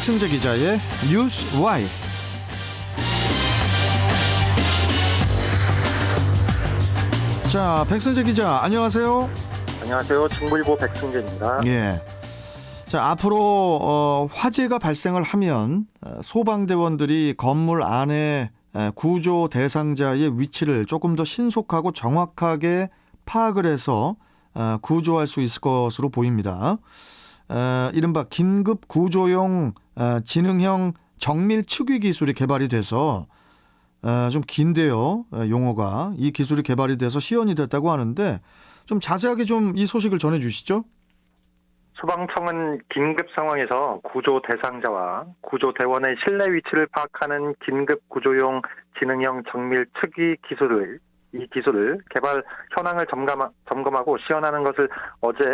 백승재 기자의 뉴스 Y. 자, 백승재 기자, 안녕하세요. 안녕하세요. 중부일보 백승재입니다. 예. 자, 앞으로 화재가 발생을 하면 소방대원들이 건물 안에 구조 대상자의 위치를 조금 더 신속하고 정확하게 파악을 해서 구조할 수 있을 것으로 보입니다. 이른바 긴급 구조용 지능형 정밀 측위 기술이 개발이 돼서 좀 긴데요. 용어가. 이 기술이 개발이 돼서 시연이 됐다고 하는데 좀 자세하게 좀 이 소식을 전해 주시죠. 소방청은 긴급 상황에서 구조 대상자와 구조대원의 실내 위치를 파악하는 긴급 구조용 지능형 정밀 측위 이 기술을 개발 현황을 점검하고 시연하는 것을 어제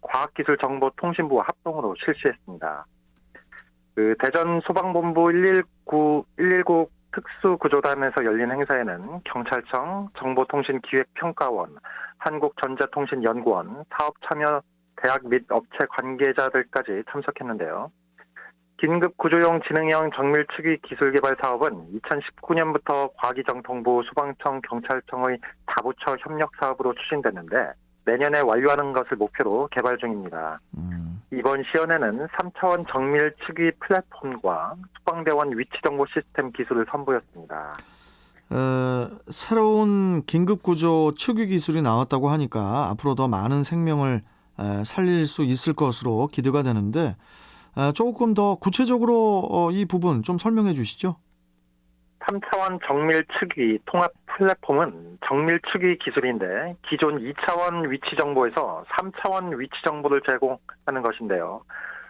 과학기술정보통신부와 합동으로 실시했습니다. 대전 소방본부 119 특수구조단에서 열린 행사에는 경찰청, 정보통신기획평가원, 한국전자통신연구원, 사업참여 대학 및 업체 관계자들까지 참석했는데요. 긴급구조용 지능형 정밀 측위 기술 개발 사업은 2019년부터 과기정통부, 소방청, 경찰청의 다부처 협력 사업으로 추진됐는데 내년에 완료하는 것을 목표로 개발 중입니다. 이번 시연에는 3차원 정밀 측위 플랫폼과 소방대원 위치정보 시스템 기술을 선보였습니다. 새로운 긴급구조 측위 기술이 나왔다고 하니까 앞으로 더 많은 생명을 살릴 수 있을 것으로 기대가 되는데 조금 더 구체적으로 이 부분 좀 설명해 주시죠. 3차원 정밀 측위 통합 플랫폼은 정밀 측위 기술인데 기존 2차원 위치 정보에서 3차원 위치 정보를 제공하는 것인데요.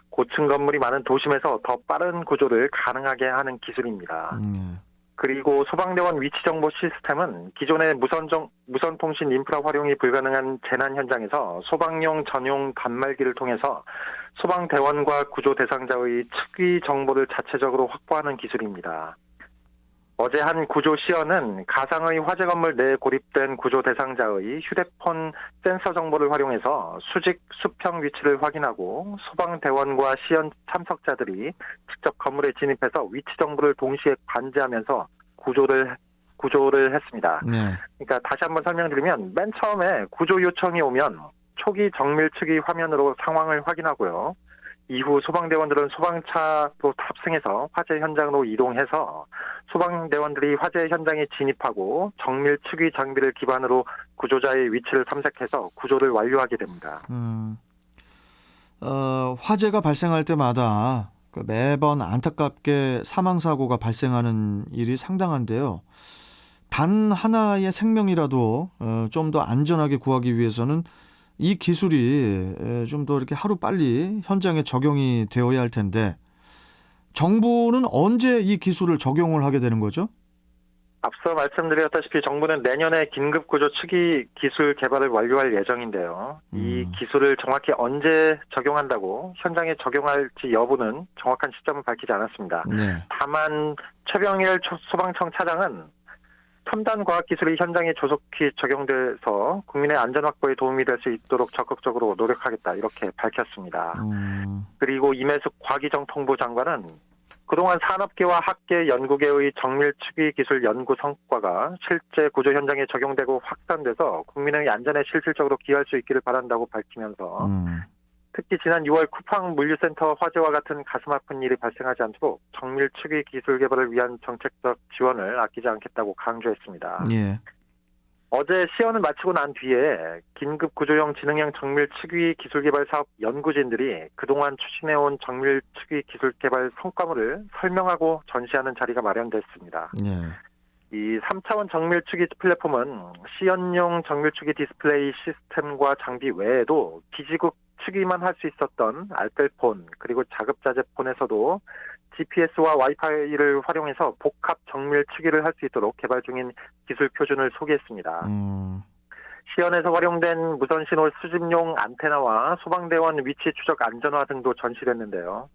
고층 건물이 많은 도심에서 더 빠른 구조를 가능하게 하는 기술입니다. 그리고 소방대원 위치정보 시스템은 기존의 무선 통신 인프라 활용이 불가능한 재난 현장에서 소방용 전용 단말기를 통해서 소방대원과 구조 대상자의 측위 정보를 자체적으로 확보하는 기술입니다. 어제 한 구조 시연은 가상의 화재 건물 내에 고립된 구조 대상자의 휴대폰 센서 정보를 활용해서 수직, 수평 위치를 확인하고 소방대원과 시연 참석자들이 직접 건물에 진입해서 위치 정보를 동시에 관제하면서 구조를 했습니다. 네. 그러니까 다시 한번 설명드리면 맨 처음에 구조 요청이 오면 초기 정밀 측위 화면으로 상황을 확인하고요. 이후 소방대원들은 소방차로 탑승해서 화재 현장으로 이동해서 소방대원들이 화재 현장에 진입하고 정밀 측위 장비를 기반으로 구조자의 위치를 탐색해서 구조를 완료하게 됩니다. 화재가 발생할 때마다 매번 안타깝게 사망사고가 발생하는 일이 상당한데요. 단 하나의 생명이라도 좀 더 안전하게 구하기 위해서는 이 기술이 좀 더 이렇게 하루 빨리 현장에 적용이 되어야 할 텐데 정부는 언제 이 기술을 적용을 하게 되는 거죠? 앞서 말씀드렸다시피 정부는 내년에 긴급구조 측위 기술 개발을 완료할 예정인데요. 이 기술을 정확히 언제 적용한다고 현장에 적용할지 여부는 정확한 시점을 밝히지 않았습니다. 네. 다만 최병일 소방청 차장은 첨단 과학기술이 현장에 조속히 적용돼서 국민의 안전 확보에 도움이 될 수 있도록 적극적으로 노력하겠다 이렇게 밝혔습니다. 그리고 임혜숙 과기정통부 장관은 그동안 산업계와 학계, 연구계의 정밀 측위 기술 연구 성과가 실제 구조 현장에 적용되고 확산돼서 국민의 안전에 실질적으로 기여할 수 있기를 바란다고 밝히면서 특히 지난 6월 쿠팡 물류센터 화재와 같은 가슴 아픈 일이 발생하지 않도록 정밀 측위 기술 개발을 위한 정책적 지원을 아끼지 않겠다고 강조했습니다. 예. 어제 시연을 마치고 난 뒤에 긴급 구조용 지능형 정밀 측위 기술 개발 사업 연구진들이 그동안 추진해온 정밀 측위 기술 개발 성과물을 설명하고 전시하는 자리가 마련됐습니다. 예. 이 3차원 정밀 측위 플랫폼은 시연용 정밀 측위 디스플레이 시스템과 장비 외에도 기지국 측위만 할 수 있었던 알뜰폰 그리고 자급자재폰에서도 GPS와 와이파이를 활용해서 복합 정밀 측위를 할 수 있도록 개발 중인 기술 표준을 소개했습니다. 시연에서 활용된 무선신호 수집용 안테나와 소방대원 위치 추적 안전화 등도 전시됐는데요.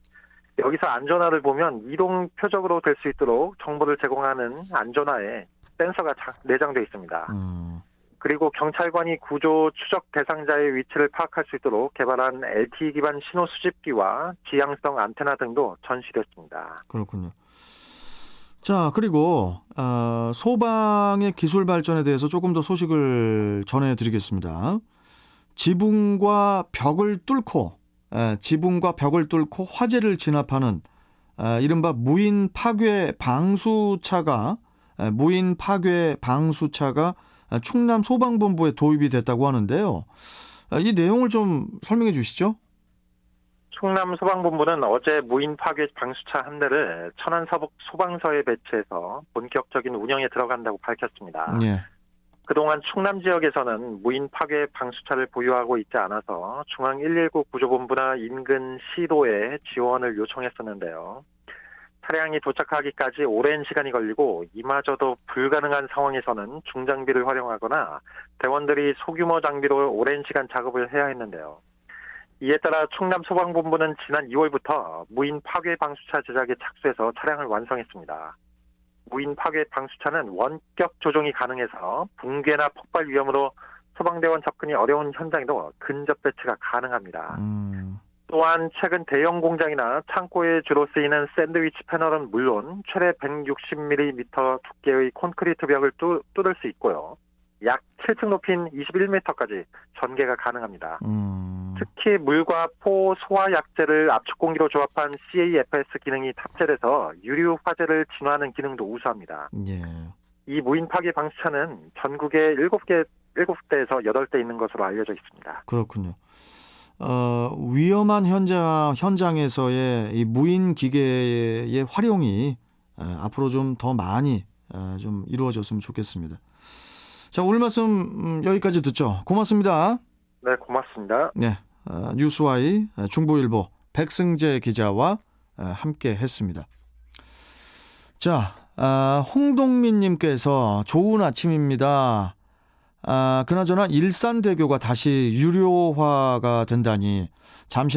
여기서 안전화를 보면 이동 표적으로 될 수 있도록 정보를 제공하는 안전화에 센서가 내장되어 있습니다. 그리고 경찰관이 구조 추적 대상자의 위치를 파악할 수 있도록 개발한 LTE 기반 신호 수집기와 지향성 안테나 등도 전시됐습니다. 그렇군요. 자, 그리고 소방의 기술 발전에 대해서 조금 더 소식을 전해드리겠습니다. 지붕과 벽을 뚫고 화재를 진압하는 이른바 무인 파괴 방수차가 충남 소방본부에 도입이 됐다고 하는데요. 이 내용을 좀 설명해 주시죠. 충남 소방본부는 어제 무인 파괴 방수차 한 대를 천안 서북 소방서에 배치해서 본격적인 운영에 들어간다고 밝혔습니다. 예. 그동안 충남 지역에서는 무인 파괴 방수차를 보유하고 있지 않아서 중앙 119 구조본부나 인근 시도에 지원을 요청했었는데요. 차량이 도착하기까지 오랜 시간이 걸리고 이마저도 불가능한 상황에서는 중장비를 활용하거나 대원들이 소규모 장비로 오랜 시간 작업을 해야 했는데요. 이에 따라 충남 소방본부는 지난 2월부터 무인 파괴 방수차 제작에 착수해서 차량을 완성했습니다. 무인 파괴 방수차는 원격 조종이 가능해서 붕괴나 폭발 위험으로 소방대원 접근이 어려운 현장에도 근접 배치가 가능합니다. 또한 최근 대형 공장이나 창고에 주로 쓰이는 샌드위치 패널은 물론 최대 160mm 두께의 콘크리트 벽을 뚫을 수 있고요. 약 7층 높이인 21m까지 전개가 가능합니다. 특히 물과 포 소화 약재를 압축공기로 조합한 CAFS 기능이 탑재돼서 유류 화재를 진화하는 기능도 우수합니다. 예. 이 무인 파괴 방수차는 전국에 7대에서 8대 있는 것으로 알려져 있습니다. 그렇군요. 위험한 현장에서의 이 무인 기계의 활용이 앞으로 좀 더 많이 좀 이루어졌으면 좋겠습니다. 자, 오늘 말씀 여기까지 듣죠. 고맙습니다. 네, 고맙습니다. 네, 뉴스와이 중부일보 백승재 기자와 함께 했습니다. 자, 홍동민님께서 좋은 아침입니다. 그나저나 일산대교가 다시 유료화가 된다니 잠시